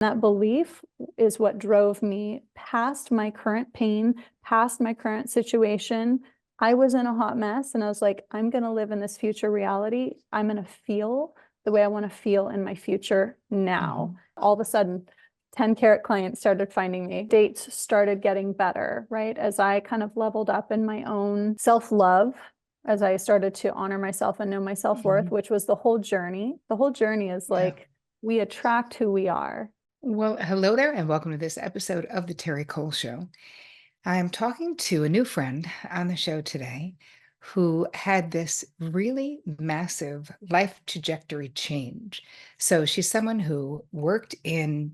That belief is what drove me past my current pain, past my current situation. I was in a hot mess and I was like, I'm going to live in this future reality. I'm going to feel the way I want to feel in my future now. All of a sudden, 10-carat clients started finding me. Dates started getting better, right? As I kind of leveled up in my own self-love, as I started to honor myself and know my self-worth, which was the whole journey. The whole journey is like, we attract who we are. Well, hello there, and welcome to this episode of the Terri Cole Show. I'm talking to a new friend on the show today who had this really massive life trajectory change. So she's someone who worked in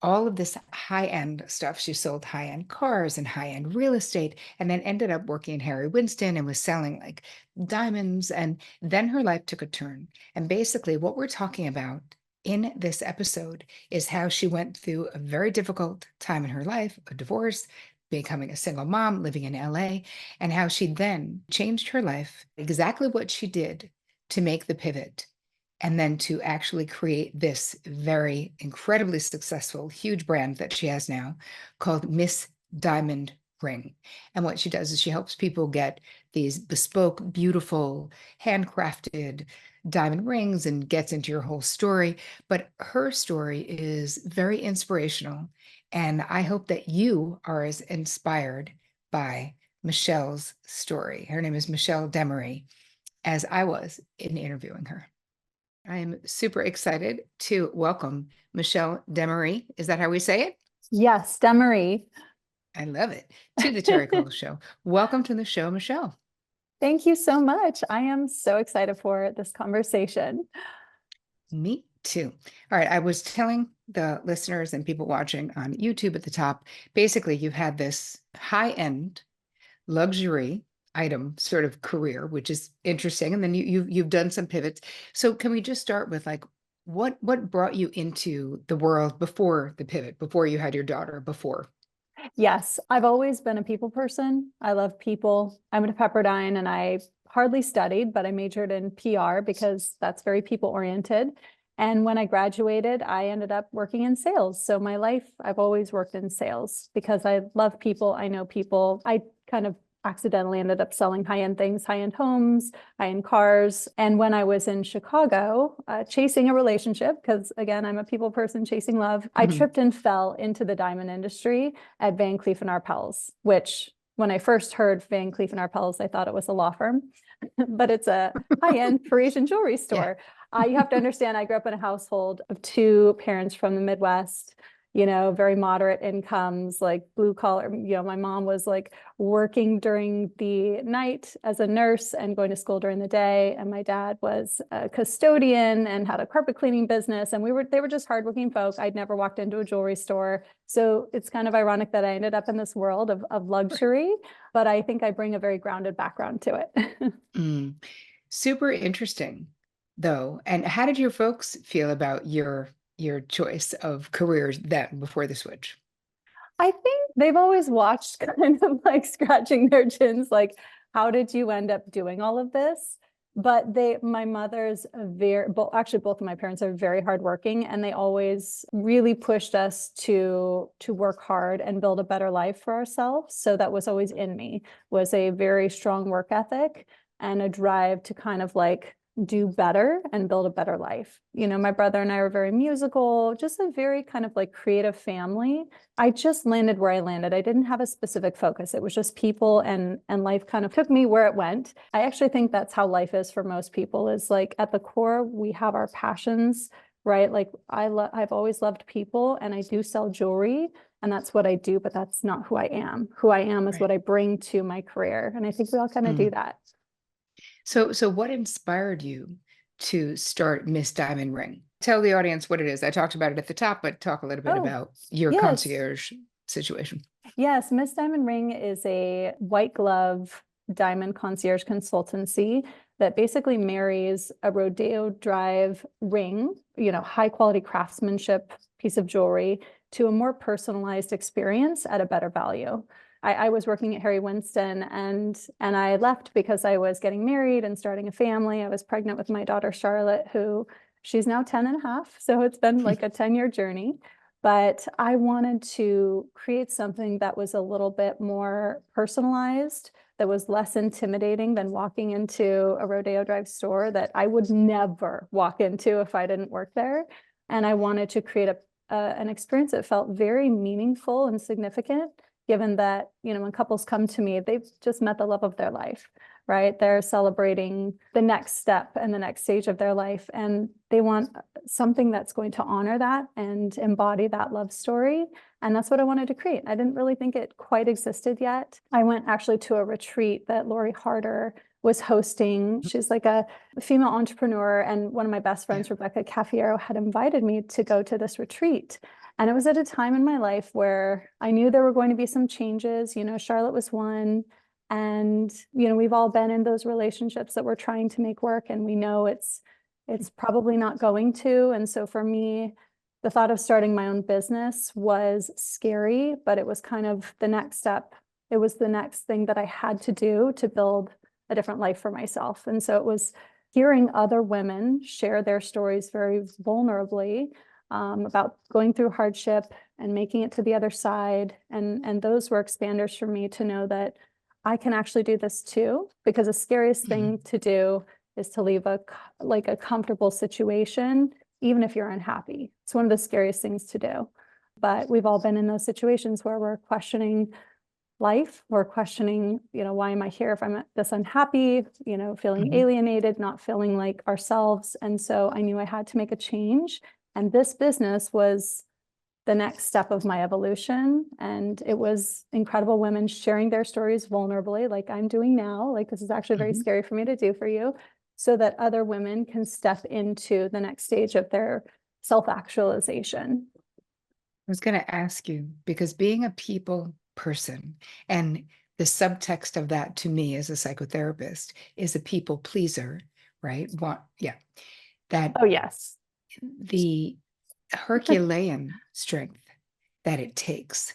all of this high-end stuff. She sold high-end cars and high-end real estate, and then ended up working in Harry Winston and was selling like diamonds. And then her life took a turn. And basically, what we're talking about in this episode is how she went through a very difficult time in her life, a divorce, becoming a single mom, living in LA, and how she then changed her life, exactly what she did to make the pivot and then to actually create this very incredibly successful, huge brand that she has now called Miss Diamond Ring. And what she does is she helps people get these bespoke, beautiful, handcrafted diamond rings and gets into your whole story. But her story is very inspirational. And I hope that you are as inspired by Michelle's story. Her name is Michelle Demaree, as I was in interviewing her. I'm super excited to welcome Michelle Demaree. Is that how we say it? Yes, Demaree. I love it. To the Terri Cole Show. Welcome to the show, Michelle. Thank you so much. I am so excited for this conversation. Me too. All right. I was telling the listeners and people watching on YouTube at the top, basically, you've had this high-end luxury item sort of career, which is interesting. And then you've done some pivots. So can we just start with like what brought you into the world before the pivot, before you had your daughter, before? Yes, I've always been a people person. I love people. I went to Pepperdine and I hardly studied, but I majored in PR because that's very people oriented. And when I graduated, I ended up working in sales. So my life, I've always worked in sales because I love people. I know people. I kind of accidentally ended up selling high-end things, high-end homes, high-end cars. And when I was in Chicago, chasing a relationship, because again, I'm a people person chasing love, I tripped and fell into the diamond industry at Van Cleef & Arpels, which when I first heard Van Cleef & Arpels, I thought it was a law firm, but it's a high-end Parisian jewelry store. You have to understand, I grew up in a household of two parents from the Midwest, very moderate incomes, like blue collar. My mom was like working during the night as a nurse and going to school during the day. And my dad was a custodian and had a carpet cleaning business. And they were just hardworking folk. I'd never walked into a jewelry store. So it's kind of ironic that I ended up in this world of luxury, but I think I bring a very grounded background to it. Super interesting, though. And how did your folks feel about your choice of careers then before the switch? I think they've always watched kind of like scratching their chins, like, how did you end up doing all of this? But my mother's actually both of my parents are very hardworking, and they always really pushed us to work hard and build a better life for ourselves. So that was always in me, was a very strong work ethic and a drive to kind of like do better and build a better life. My brother and I are very musical, just a very kind of like creative family. I just landed where I landed. I didn't have a specific focus. It was just people, and life kind of took me where it went. I actually think that's how life is for most people, is like at the core, we have our passions, right? Like I've always loved people, and I do sell jewelry, and that's what I do, but that's not who I am. Who I am is Right. what I bring to my career. And I think we all kind of do that. So what inspired you to start Miss Diamond Ring? Tell the audience what it is. I talked about it at the top, but talk a little bit Oh, about your yes. concierge situation. Yes, Miss Diamond Ring is a white glove diamond concierge consultancy that basically marries a Rodeo Drive ring, high quality craftsmanship piece of jewelry, to a more personalized experience at a better value. I was working at Harry Winston, and I left because I was getting married and starting a family. I was pregnant with my daughter Charlotte, who She's now 10 and a half. So it's been like a 10-year journey. But I wanted to create something that was a little bit more personalized, that was less intimidating than walking into a Rodeo Drive store that I would never walk into if I didn't work there. And I wanted to create an experience that felt very meaningful and significant, given that, when couples come to me, they've just met the love of their life, right? They're celebrating the next step and the next stage of their life, and they want something that's going to honor that and embody that love story. And that's what I wanted to create. I didn't really think it quite existed yet. I went actually to a retreat that Lori Harder was hosting. She's like a female entrepreneur, and one of my best friends, Rebecca Caffiero, had invited me to go to this retreat. And it was at a time in my life where I knew there were going to be some changes. Charlotte was one. And, we've all been in those relationships that we're trying to make work, and we know it's probably not going to. And so for me, the thought of starting my own business was scary, but it was kind of the next step. It was the next thing that I had to do to build a different life for myself. And so it was hearing other women share their stories very vulnerably, about going through hardship and making it to the other side. And those were expanders for me to know that I can actually do this too, because the scariest thing to do is to leave a comfortable situation, even if you're unhappy. It's one of the scariest things to do. But we've all been in those situations where we're questioning life. We're questioning, why am I here if I'm this unhappy, feeling alienated, not feeling like ourselves. And so I knew I had to make a change. And this business was the next step of my evolution. And it was incredible women sharing their stories vulnerably, like I'm doing now. Like, this is actually very scary for me to do for you, so that other women can step into the next stage of their self-actualization. I was going to ask you, because being a people person, and the subtext of that to me as a psychotherapist is a people pleaser, right? That Oh, yes. the Herculean strength that it takes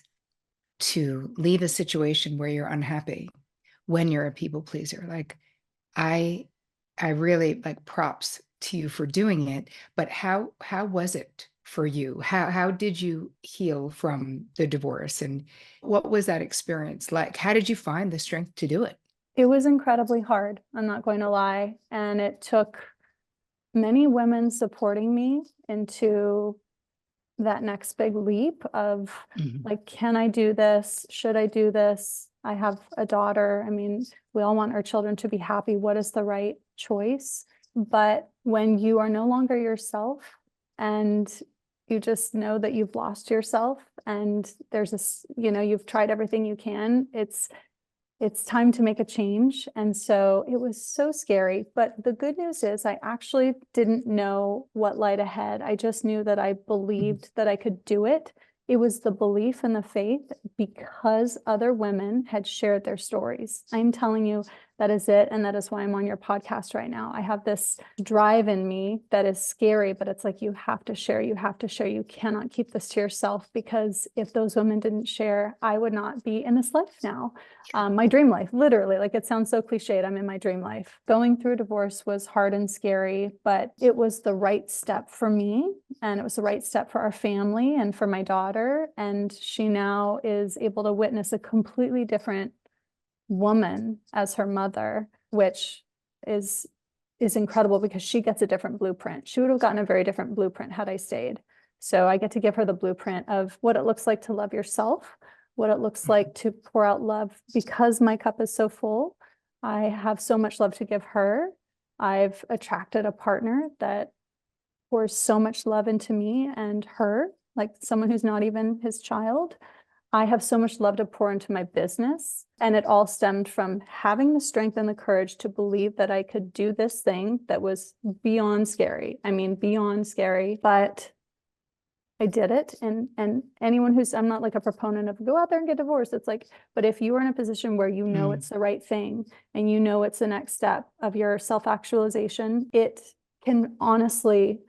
to leave a situation where you're unhappy when you're a people pleaser. Like, I really like props to you for doing it, but how was it for you? How did you heal from the divorce, and what was that experience like? How did you find the strength to do it? It was incredibly hard, I'm not going to lie. And it took many women supporting me into that next big leap of like, can I do this? Should I do this? I have a daughter. I mean, we all want our children to be happy. What is the right choice? But when you are no longer yourself, and you just know that you've lost yourself, and there's this, you've tried everything you can, it's time to make a change. And so it was so scary. But the good news is I actually didn't know what lied ahead. I just knew that I believed that I could do it. It was the belief and the faith, because other women had shared their stories. I'm telling you, that is it. And that is why I'm on your podcast right now. I have this drive in me that is scary, but it's like, you have to share, you have to share. You cannot keep this to yourself, because if those women didn't share, I would not be in this life now. My dream life, literally, like, it sounds so cliched, I'm in my dream life. Going through divorce was hard and scary, but it was the right step for me. And it was the right step for our family and for my daughter. And she now is able to witness a completely different woman as her mother, which is incredible, because she gets a different blueprint. She would have gotten a very different blueprint had I stayed. So I get to give her the blueprint of what it looks like to love yourself, what it looks like to pour out love, because my cup is so full. I have so much love to give her. I've attracted a partner that pours so much love into me and her, like someone who's not even his child. I have so much love to pour into my business. And it all stemmed from having the strength and the courage to believe that I could do this thing that was beyond scary. I mean, beyond scary, but I did it. And anyone who's, I'm not like a proponent of go out there and get divorced. It's like, but if you are in a position where you know it's the right thing, and you know it's the next step of your self-actualization, it can honestly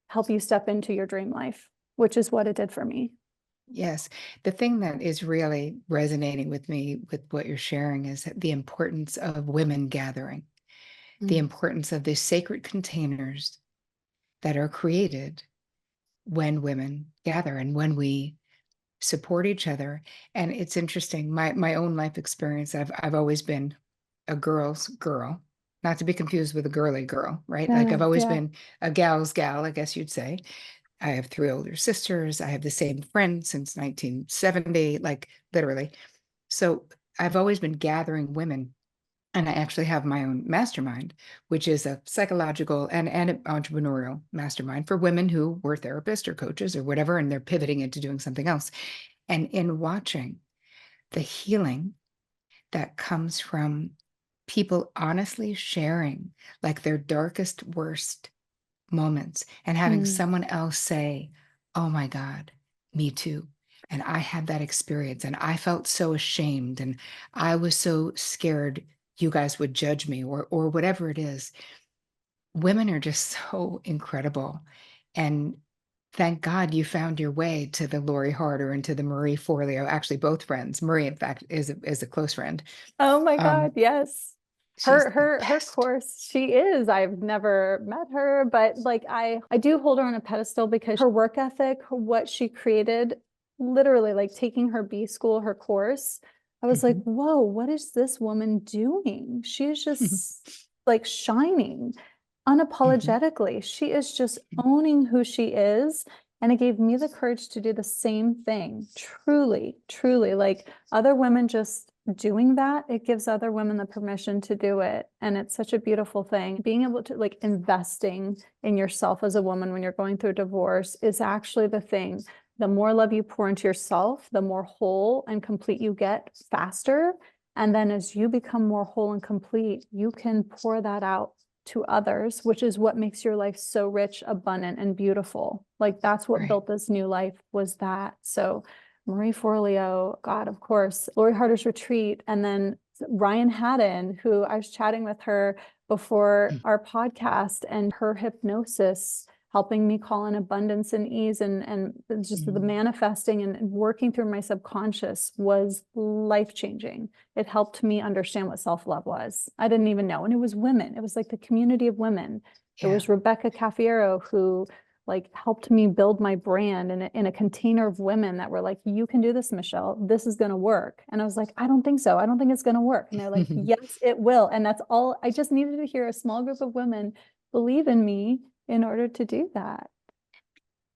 help you step into your dream life, which is what it did for me. Yes. The thing that is really resonating with me with what you're sharing is the importance of women gathering, the importance of the sacred containers that are created when women gather and when we support each other. And it's interesting, my own life experience, I've always been a girl's girl, not to be confused with a girly girl, right? No, Like I've no, always yeah. been a gal's gal, I guess you'd say. I have three older sisters. I have the same friend since 1970, like literally. So I've always been gathering women. And I actually have my own mastermind, which is a psychological and entrepreneurial mastermind for women who were therapists or coaches or whatever, and they're pivoting into doing something else. And in watching the healing that comes from people honestly sharing like their darkest, worst moments and having Mm. someone else say, "Oh my God, me too." And I had that experience and I felt so ashamed and I was so scared you guys would judge me or whatever it is. Women are just so incredible. And thank God you found your way to the Lori Harder and to the Marie Forleo, actually both friends. Marie, in fact, is a close friend. Oh my God, Um, yes. she's the Her best. course, she is. I've never met her, but like I do hold her on a pedestal because her work ethic, what she created, literally like taking her B school, her course, I was like, Mhm. whoa, what is this woman doing? She is just like shining Mhm. unapologetically. She is just owning who she is. And it gave me the courage to do the same thing. Truly, truly, like other women just doing that, it gives other women the permission to do it. And it's such a beautiful thing. Being able to like investing in yourself as a woman when you're going through a divorce is actually the thing. The more love you pour into yourself, the more whole and complete you get faster. And then as you become more whole and complete, you can pour that out to others, which is what makes your life so rich, abundant, and beautiful. Like that's what Right. built this new life was that. So Marie Forleo, God, of course, Lori Harder's retreat, and then Ryan Haddon, who I was chatting with her before our podcast, and her hypnosis helping me call in abundance and ease and just the Mhm. manifesting and working through my subconscious was life-changing. It helped me understand what self-love was. I didn't even know. And it was women. It was like the community of women. It Yeah. was Rebecca Cafiero who like helped me build my brand in a container of women that were like, you can do this, Michelle. This is going to work. And I was like, I don't think so. I don't think it's going to work. And they're like, yes, it will. And that's all. I just needed to hear a small group of women believe in me in order to do that.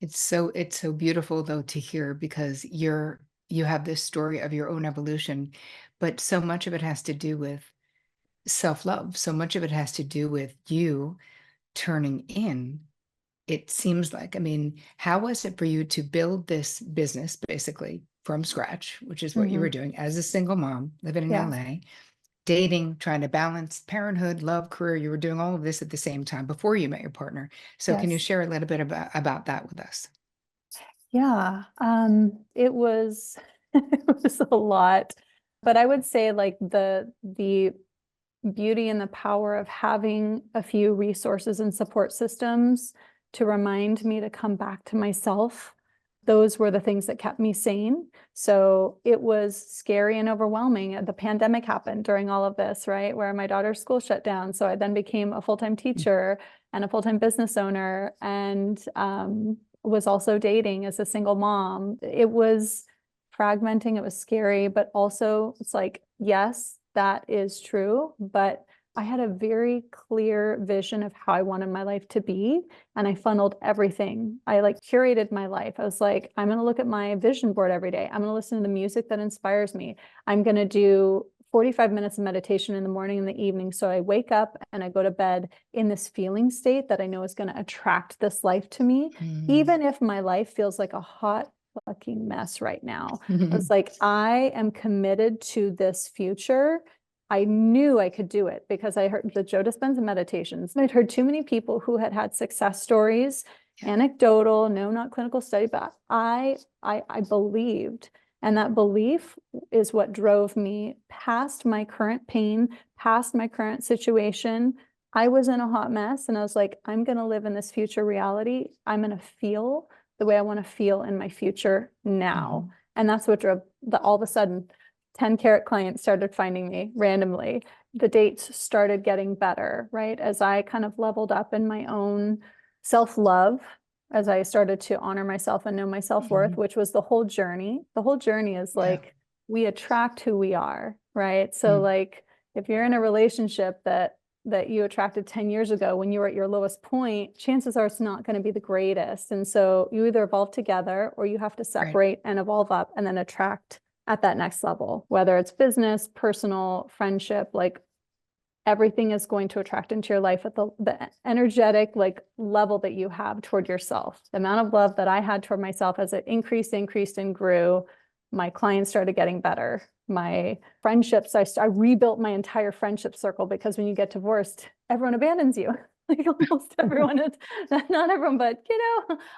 It's so beautiful though to hear because you have this story of your own evolution, but so much of it has to do with self-love. So much of it has to do with you turning in. It seems like, I mean, how was it for you to build this business basically from scratch, which is what you were Mhm. doing as a single mom living in Yeah. LA, dating, trying to balance parenthood, love, career. You were doing all of this at the same time before you met your partner. So can you Yes. share a little bit about that with us? Yeah. It was it was a lot. But I would say like the beauty and the power of having a few resources and support systems to remind me to come back to myself. Those were the things that kept me sane. So it was scary and overwhelming. The pandemic happened during all of this, right? Where my daughter's school shut down. So I then became a full-time teacher and a full-time business owner and was also dating as a single mom. It was fragmenting, it was scary, but also it's like, yes, that is true, but I had a very clear vision of how I wanted my life to be, and I funneled everything. I like curated my life. I was like, I'm going to look at my vision board every day. I'm going to listen to the music that inspires me. I'm going to do 45 minutes of meditation in the morning and the evening. So I wake up and I go to bed in this feeling state that I know is going to attract this life to me, Mm. even if my life feels like a hot fucking mess right now. I was like, I am committed to this future. I knew I could do it because I heard the Joe Dispenza meditations. I'd heard too many people who had had success stories, Yeah. anecdotal, no, not clinical study, but I believed. And that belief is what drove me past my current pain, past my current situation. I was in a hot mess and I was like, I'm going to live in this future reality. I'm going to feel the way I want to feel in my future now. Mhm. And that's what drove all of a sudden 10 carat clients started finding me randomly. The dates started getting better, right? As I kind of leveled up in my own self-love as I started to honor myself and know my self-worth, Mhm. which was the whole journey. The whole journey is Yeah. like we attract who we are, right? So Mm. like if you're in a relationship that you attracted 10 years ago when you were at your lowest point, chances are it's not going to be the greatest. And so you either evolve together or you have to Right. separate and evolve up and then attract at that next level, whether it's business, personal, friendship, like everything is going to attract into your life at the energetic like level that you have toward yourself. The amount of love that I had toward myself as it increased and grew, my clients started getting better. My friendships, I rebuilt my entire friendship circle because when you get divorced, everyone abandons you. Like almost everyone is, not everyone, but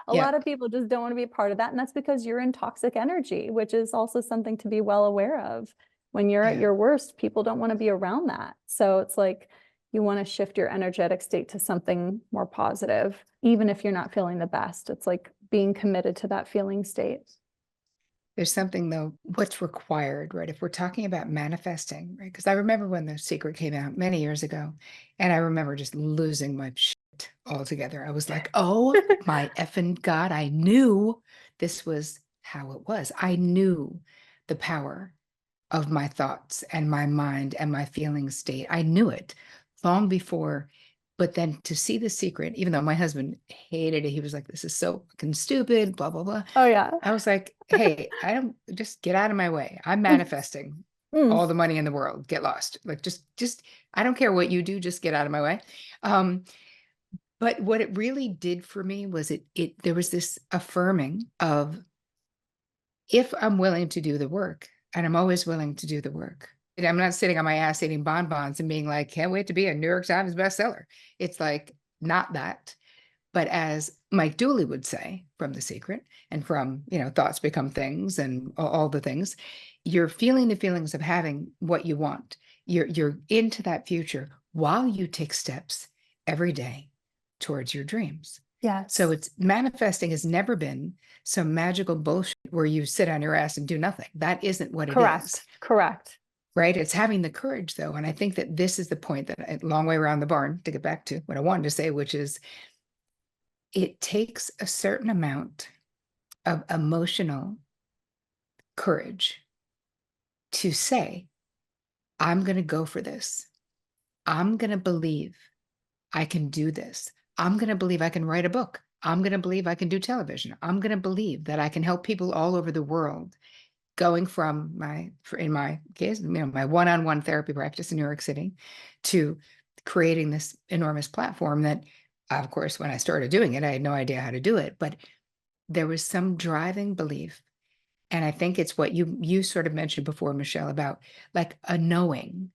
a Yeah. lot of people just don't want to be a part of that. And that's because you're in toxic energy, which is also something to be well aware of. When you're at Yeah. your worst, people don't want to be around that. So it's like you want to shift your energetic state to something more positive, even if you're not feeling the best. It's like being committed to that feeling state. There's something though, what's required, right? If we're talking about manifesting, right? Because I remember when The Secret came out many years ago, and I remember just losing my shit altogether. I was like, oh my effing God, I knew this was how it was. I knew the power of my thoughts and my mind and my feeling state. I knew it long before. But then to see The Secret, even though my husband hated it, he was like, this is so fucking stupid, blah, blah, blah. Oh yeah. I was like, hey, I don't just get out of my way. I'm manifesting Mm. all the money in the world. Get lost. Like just I don't care what you do, just get out of my way. Um, but what it really did for me was it there was this affirming of if I'm willing to do the work, and I'm always willing to do the work. And I'm not sitting on my ass eating bonbons and being like, can't wait to be a New York Times bestseller. It's like not that. But as Mike Dooley would say from The Secret and from, thoughts become things and all the things, you're feeling the feelings of having what you want. You're into that future while you take steps every day towards your dreams. So Yes. it's manifesting has never been some magical bullshit where you sit on your ass and do nothing. That isn't what it is. Correct. Correct. Right. It's having the courage, though. And I think that this is the point that long way around the barn to get back to what I wanted to say, which is it takes a certain amount of emotional courage to say, I'm going to go for this. I'm going to believe I can do this. I'm going to believe I can write a book. I'm going to believe I can do television. I'm going to believe that I can help people all over the world, going from in my case, my one-on-one therapy practice in New York City to creating this enormous platform that, of course, when I started doing it, I had no idea how to do it, but there was some driving belief. And I think it's what you sort of mentioned before, Michelle, about like a knowing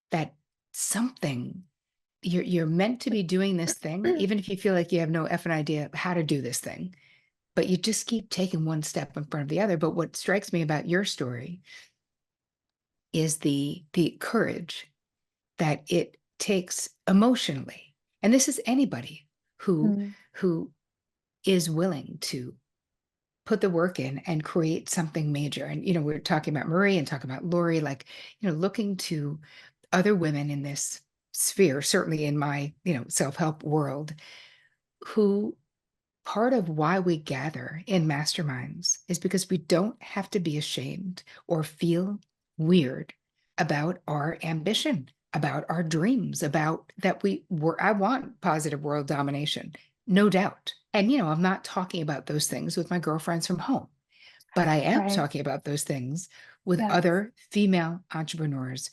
that something you're meant to be doing this thing, even if you feel like you have no effing idea how to do this thing, but you just keep taking one step in front of the other. But what strikes me about your story is the courage that it takes emotionally. And this is anybody who Mm. who is willing to put the work in and create something major. And, we're talking about Marie and talking about Lori, like, looking to other women in this sphere, certainly in my, self-help world, who part of why we gather in masterminds is because we don't have to be ashamed or feel weird about our ambition, about our dreams, about that I want positive world domination, no doubt. And, I'm not talking about those things with my girlfriends from home, but I am Right. talking about those things with Yes. other female entrepreneurs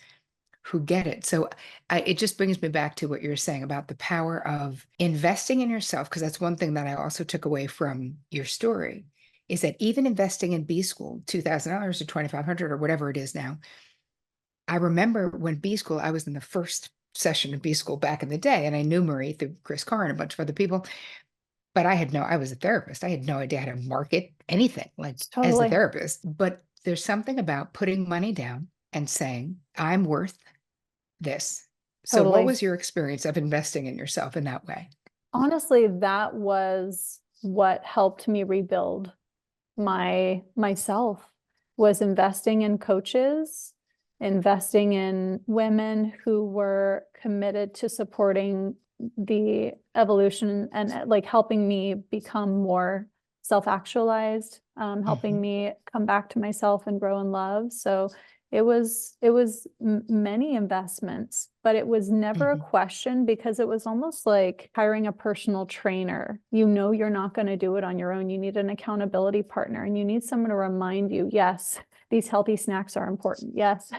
who get it. So it just brings me back to what you're saying about the power of investing in yourself, because that's one thing that I also took away from your story is that even investing in B School, $2,000 or 2,500 or whatever it is now. I remember when B School, I was in the first session of B School back in the day, and I knew Marie through Chris Carr and a bunch of other people, but I was a therapist. I had no idea how to market anything like as a Totally. therapist. But there's something about putting money down and saying, I'm worth this. So what Totally. was your experience of investing in yourself in that way? Honestly, that was what helped me rebuild myself was investing in coaches, investing in women who were committed to supporting the evolution and like helping me become more self-actualized, helping me come back to myself and grow in love. So it was many investments, but it was never a question, because it was almost like hiring a personal trainer. You know, you're not going to do it on your own. You need an accountability partner, and you need someone to remind you, yes, these healthy snacks are important. Yes.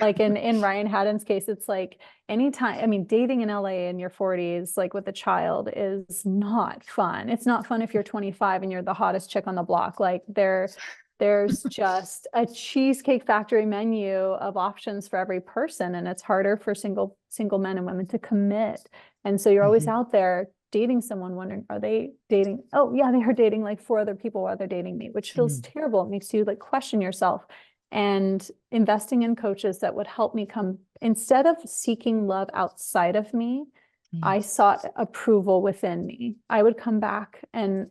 Like in Ryan Haddon's case, it's like anytime, I mean, dating in LA in your 40s, like with a child, is not fun. It's not fun if you're 25 and you're the hottest chick on the block. Like there's just a cheesecake factory menu of options for every person, and it's harder for single men and women to commit. And so you're always out there dating someone, wondering, are they dating? Oh yeah, they are dating like 4 other people while they're dating me, which feels terrible. It makes you like question yourself. And investing in coaches that would help me come, instead of seeking love outside of me, I sought approval within me. I would come back and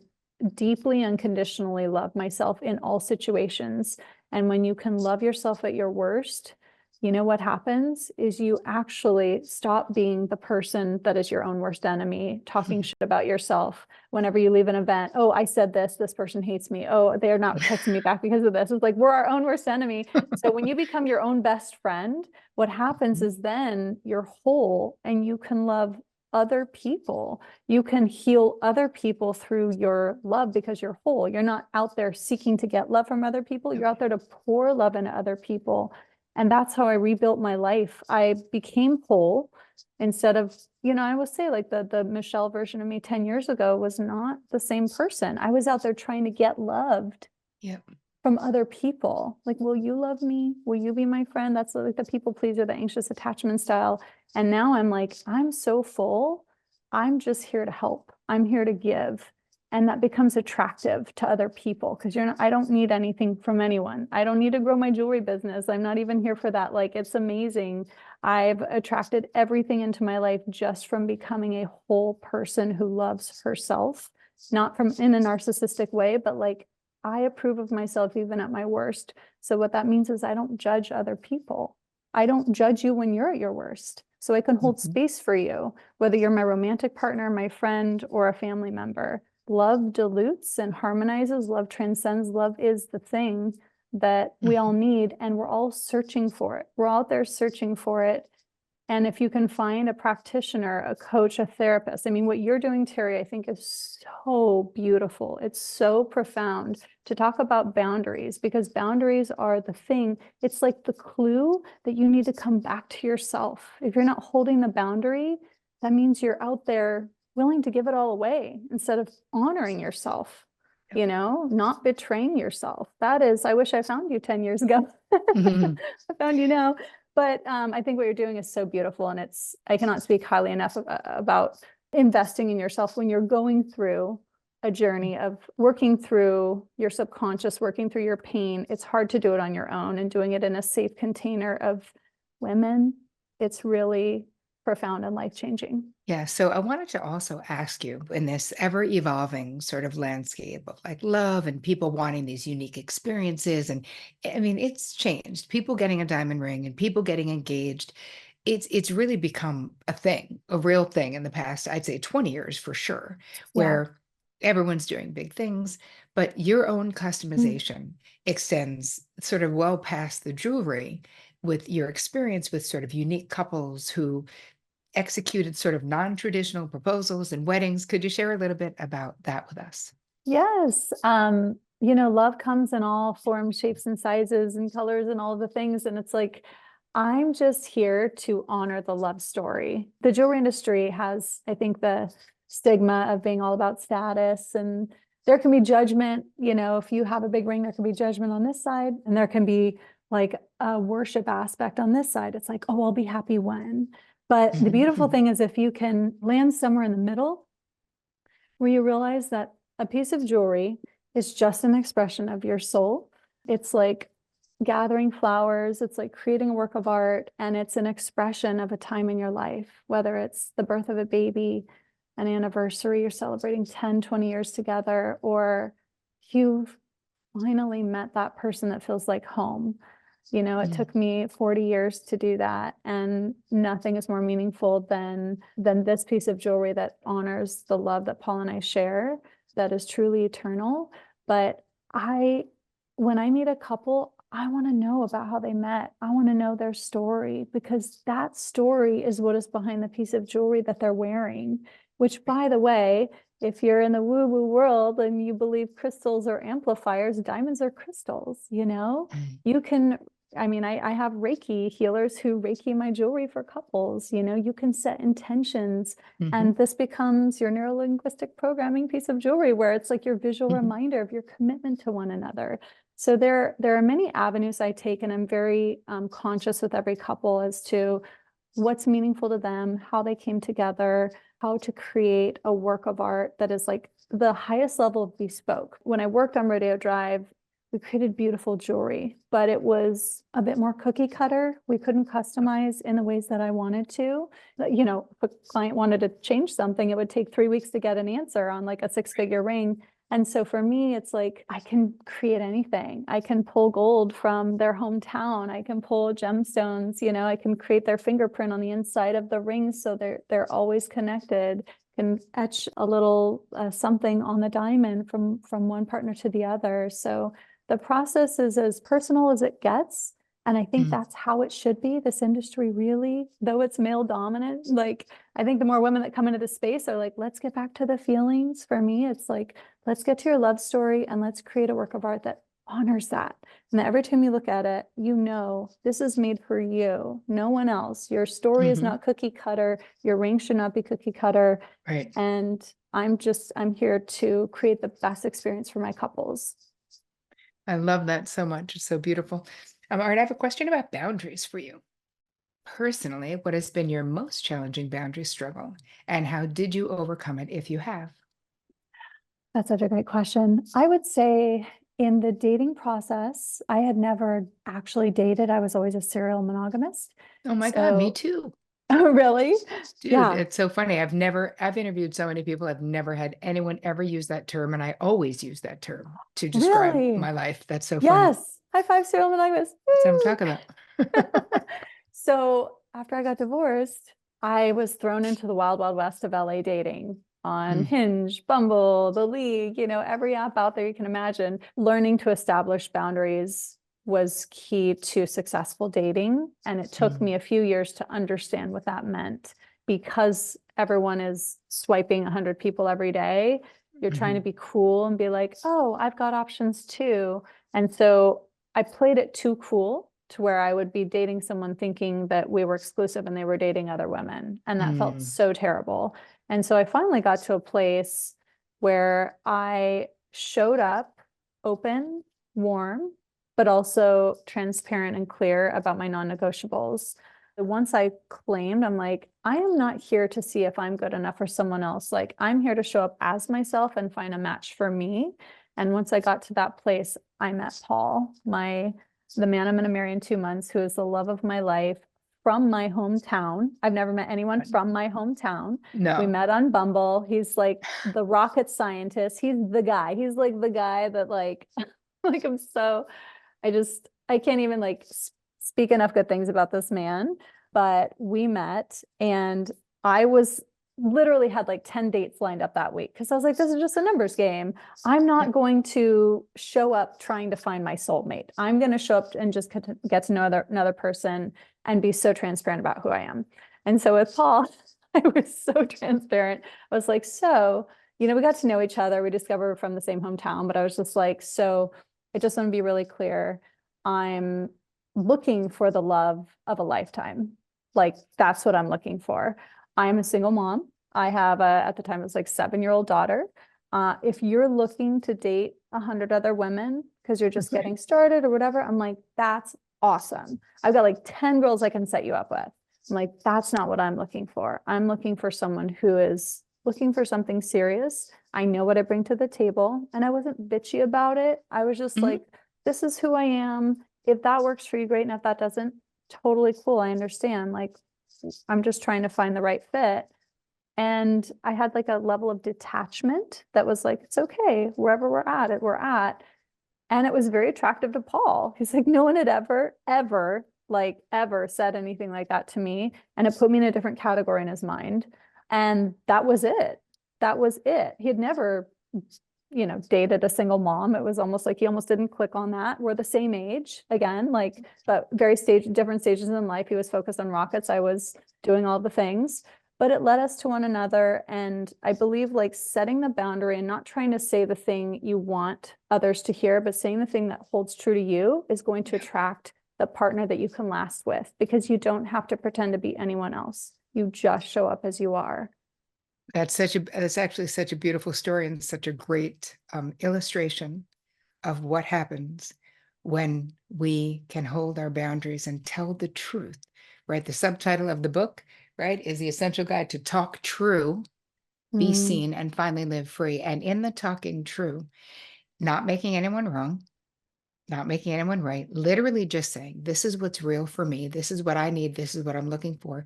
deeply unconditionally love myself in all situations. And when you can love yourself at your worst, you know what happens is you actually stop being the person that is your own worst enemy, talking shit about yourself whenever you leave an event. Oh, I said this person hates me. Oh, they're not texting me back because of this. It's like, we're our own worst enemy. So when you become your own best friend, what happens is then you're whole and you can love other people. You can heal other people through your love because you're whole. You're not out there seeking to get love from other people. You're out there to pour love into other people. And that's how I rebuilt my life. I became whole instead of, I will say like the Michelle version of me 10 years ago was not the same person. I was out there trying to get loved from other people. Like, will you love me? Will you be my friend? That's like the people pleaser, the anxious attachment style. And now I'm like, I'm so full. I'm just here to help. I'm here to give. And that becomes attractive to other people, because I don't need anything from anyone. I don't need to grow my jewelry business. I'm not even here for that. Like, it's amazing. I've attracted everything into my life just from becoming a whole person who loves herself, not from in a narcissistic way, but like, I approve of myself even at my worst. So what that means is I don't judge other people. I don't judge you when you're at your worst. So I can hold space for you, whether you're my romantic partner, my friend, or a family member. Love dilutes and harmonizes. Love transcends. Love is the thing that we all need, and we're all searching for it. We're out there searching for it. And if you can find a practitioner, a coach, a therapist, I mean, what you're doing, Terri, I think is so beautiful. It's so profound to talk about boundaries, because boundaries are the thing. It's like the clue that you need to come back to yourself. If you're not holding the boundary, that means you're out there willing to give it all away instead of honoring yourself, not betraying yourself. That is, I wish I found you 10 years ago. I found you now. But I think what you're doing is so beautiful, and I cannot speak highly enough about investing in yourself when you're going through a journey of working through your subconscious, working through your pain. It's hard to do it on your own, and doing it in a safe container of women, it's really profound and life-changing. Yeah, so I wanted to also ask you, in this ever evolving sort of landscape of like love and people wanting these unique experiences, and I mean, it's changed. People getting a diamond ring and people getting engaged. It's really become a thing, a real thing in the past, I'd say 20 years for sure, Yeah. where everyone's doing big things, but your own customization extends sort of well past the jewelry, with your experience with sort of unique couples who executed sort of non-traditional proposals and weddings. Could you share a little bit about that with us? Yes. Love comes in all forms, shapes, and sizes and colors and all the things. And it's like, I'm just here to honor the love story. The jewelry industry has, I think, the stigma of being all about status, and there can be judgment. If you have a big ring, there can be judgment on this side, and there can be like a worship aspect on this side. It's like, oh, I'll be happy when. But the beautiful thing is if you can land somewhere in the middle, where you realize that a piece of jewelry is just an expression of your soul. It's like gathering flowers. It's like creating a work of art, and it's an expression of a time in your life, whether it's the birth of a baby, an anniversary, you're celebrating 10, 20 years together, or you've finally met that person that feels like home. It Mm. took me 40 years to do that. And nothing is more meaningful than this piece of jewelry that honors the love that Paul and I share, that is truly eternal. But when I meet a couple, I want to know about how they met. I want to know their story, because that story is what is behind the piece of jewelry that they're wearing, which, by the way, if you're in the woo-woo world and you believe crystals are amplifiers, diamonds are crystals, Mm. you can, I have Reiki healers who Reiki my jewelry for couples, you can set intentions, Mhm. and this becomes your neuro-linguistic programming piece of jewelry, where it's like your visual Mhm. reminder of your commitment to one another. So there are many avenues I take, and I'm very conscious with every couple as to what's meaningful to them, how they came together, how to create a work of art that is like the highest level of bespoke. When I worked on Rodeo Drive, we created beautiful jewelry, but it was a bit more cookie cutter. We couldn't customize in the ways that I wanted to. If a client wanted to change something, it would take 3 weeks to get an answer on like a 6-figure ring. And so for me, it's like, I can create anything. I can pull gold from their hometown. I can pull gemstones, I can create their fingerprint on the inside of the ring. So they're always connected. Can etch a little something on the diamond from one partner to the other. So the process is as personal as it gets. And I think Mm. that's how it should be. This industry really, though it's male dominant, like I think the more women that come into the space are like, let's get back to the feelings. For me, it's like, let's get to your love story and let's create a work of art that honors that. And that every time you look at it, this is made for you, no one else. Your story is Mhm. not cookie cutter. Your ring should not be cookie cutter. Right. And I'm here to create the best experience for my couples. I love that so much. It's so beautiful. All right, I have a question about boundaries for you. Personally, what has been your most challenging boundary struggle, and how did you overcome it if you have? That's such a great question. I would say in the dating process, I had never actually dated. I was always a serial monogamist. Oh my God, me So, too. oh, really? Dude, Yeah. it's so funny. I've interviewed so many people. I've never had anyone ever use that term, and I always use that term to describe Really? my life. That's so funny. Yes. High five, serial monogamous. That's what I'm Woo! talking about. So after I got divorced, I was thrown into the wild, wild west of LA dating on Mm. Hinge, Bumble, The League, every app out there you can imagine. Learning to establish boundaries was key to successful dating. And it took Mm. me a few years to understand what that meant, because everyone is swiping 100 people every day. You're trying to Mhm. be cool and be like, oh, I've got options too. And so I played it too cool to where I would be dating someone thinking that we were exclusive and they were dating other women. And that felt Mm. so terrible. And so I finally got to a place where I showed up open, warm, but also transparent and clear about my non-negotiables. Once I claimed, I'm like, I am not here to see if I'm good enough for someone else. Like, I'm here to show up as myself and find a match for me. And once I got to that place, I met Paul, the man I'm going to marry in 2 months, who is the love of my life, from my hometown. I've never met anyone from my hometown. We No. met on Bumble. He's like the rocket scientist. He's the guy. He's like the guy that like, like I can't even like speak enough good things about this man. But we met, and I was literally had like 10 dates lined up that week, because I was like, this is just a numbers game. I'm Yeah. not going to show up trying to find my soulmate. I'm going to show up and just get to know another person and be so transparent about who I am. And so with Paul, I was so transparent. I was like, so, we got to know each other. We discovered we're from the same hometown, but I was just like, so I just want to be really clear. I'm looking for the love of a lifetime. Like, that's what I'm looking for. I'm a single mom. I have at the time, it was like 7-year-old daughter. If you're looking to date 100 other women because you're just Right. getting started or whatever, I'm like, that's awesome. I've got like 10 girls I can set you up with. I'm like, that's not what I'm looking for. I'm looking for someone who is looking for something serious. I know what I bring to the table, and I wasn't bitchy about it. I was just Mhm. like, this is who I am. If that works for you, great. And if that doesn't, totally cool. I understand. Like, I'm just trying to find the right fit. And I had like a level of detachment that was like, it's okay, wherever we're at. And it was very attractive to Paul. He's like, no one had ever said anything like that to me. And it put me in a different category in his mind. And that was it. That was it. He had never, dated a single mom. It was almost like he almost didn't click on that. We're the same age again, but different stages in life. He was focused on rockets. I was doing all the things, but it led us to one another. And I believe like setting the boundary and not trying to say the thing you want others to hear, but saying the thing that holds true to you is going to attract the partner that you can last with, because you don't have to pretend to be anyone else. You just show up as you are. That's actually such a beautiful story and such a great illustration of what happens when we can hold our boundaries and tell the truth, right? The subtitle of the book, right, is The Essential Guide to Talk True, Be Seen, and Finally Live Free. And in the talking true, not making anyone wrong, not making anyone right, literally just saying, this is what's real for me. This is what I need. This is what I'm looking for.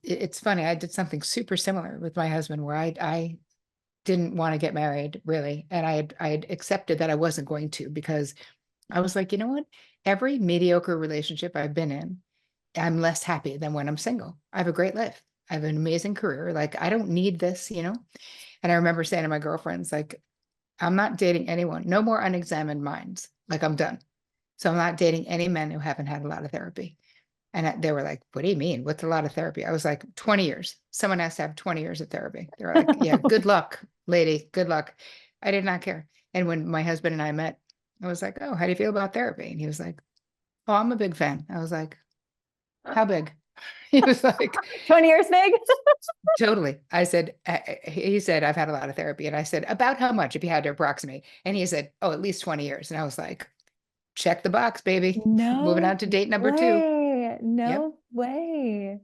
It's funny. I did something super similar with my husband where I didn't want to get married really. And I had accepted that I wasn't going to, because I was like, you know what? Every mediocre relationship I've been in, I'm less happy than when I'm single. I have a great life. I have an amazing career. Like, I don't need this, you know? And I remember saying to my girlfriends, like, I'm not dating anyone, no more unexamined minds. Like, I'm done. So I'm not dating any men who haven't had a lot of therapy. And they were like, what do you mean? What's a lot of therapy? I was like, 20 years. Someone has to have 20 years of therapy. They're like, yeah, good luck, lady. Good luck. I did not care. And when my husband and I met, I was like, oh, how do you feel about therapy? And he was like, oh, I'm a big fan. I was like, how big? He was like, 20 years big. totally. I said, he said, I've had a lot of therapy. And I said, about how much if you had to approximate? And he said, oh, at least 20 years. And I was like, check the box, baby. Moving on No to date number 2. way. Yep. No way.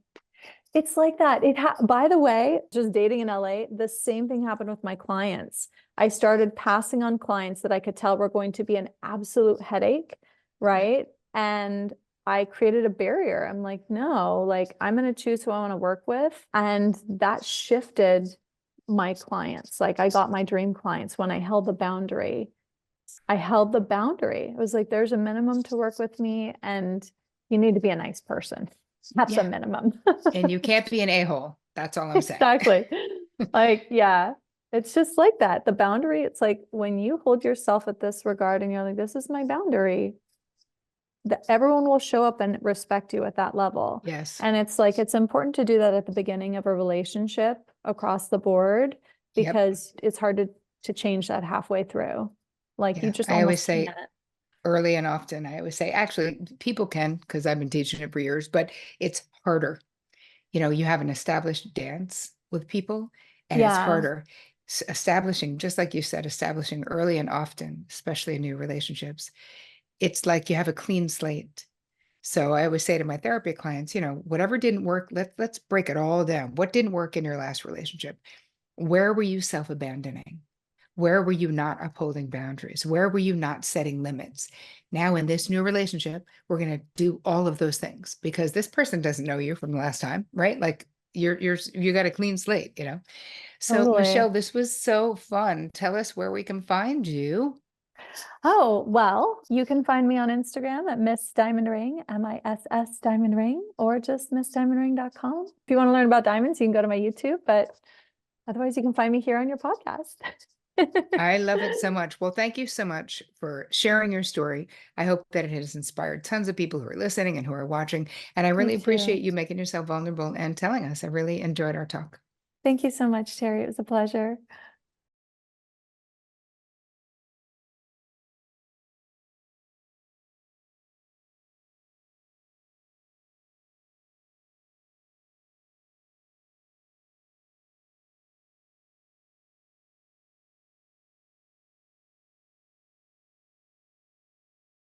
It's like that. By the way, just dating in LA, the same thing happened with my clients. I started passing on clients that I could tell were going to be an absolute headache, Yep. right? And I created a barrier. I'm like, no, like I'm going to choose who I want to work with. And that shifted my clients. Like I got my dream clients when I held the boundary. I held the boundary. It was like, there's a minimum to work with me, and you need to be a nice person. That's a Yeah. minimum. And you can't be an a-hole. That's all I'm saying. Exactly. Like, yeah, it's just like that. The boundary, it's like when you hold yourself at this regard and you're like, this is my boundary, that everyone will show up and respect you at that level. Yes. And it's like, it's important to do that at the beginning of a relationship across the board, Yep. because it's hard to change that halfway through. Like you Yeah. just I always almost say can't. early and often, I always say, actually, people can, because I've been teaching it for years, but it's harder. You know, you have an established dance with people, and it's Yeah. harder establishing, just like you said, establishing early and often, especially in new relationships. It's like you have a clean slate. So I always say to my therapy clients, you know, whatever didn't work, let's break it all down. What didn't work in your last relationship? Where were you self-abandoning? Where were you not upholding boundaries? Where were you not setting limits? Now, in this new relationship, we're going to do all of those things, because this person doesn't know you from the last time, right? Like you got a clean slate, you know? So, Totally. Michelle, this was so fun. Tell us where we can find you. Oh, well, you can find me on Instagram at Miss Diamond Ring, MISS Diamond Ring, or just missdiamondring.com. If you want to learn about diamonds, you can go to my YouTube, but otherwise you can find me here on your podcast. I love it so much. Well, thank you so much for sharing your story. I hope that it has inspired tons of people who are listening and who are watching. And I Me really appreciate too. you making yourself vulnerable and telling us. I really enjoyed our talk. Thank you so much, Terri. It was a pleasure.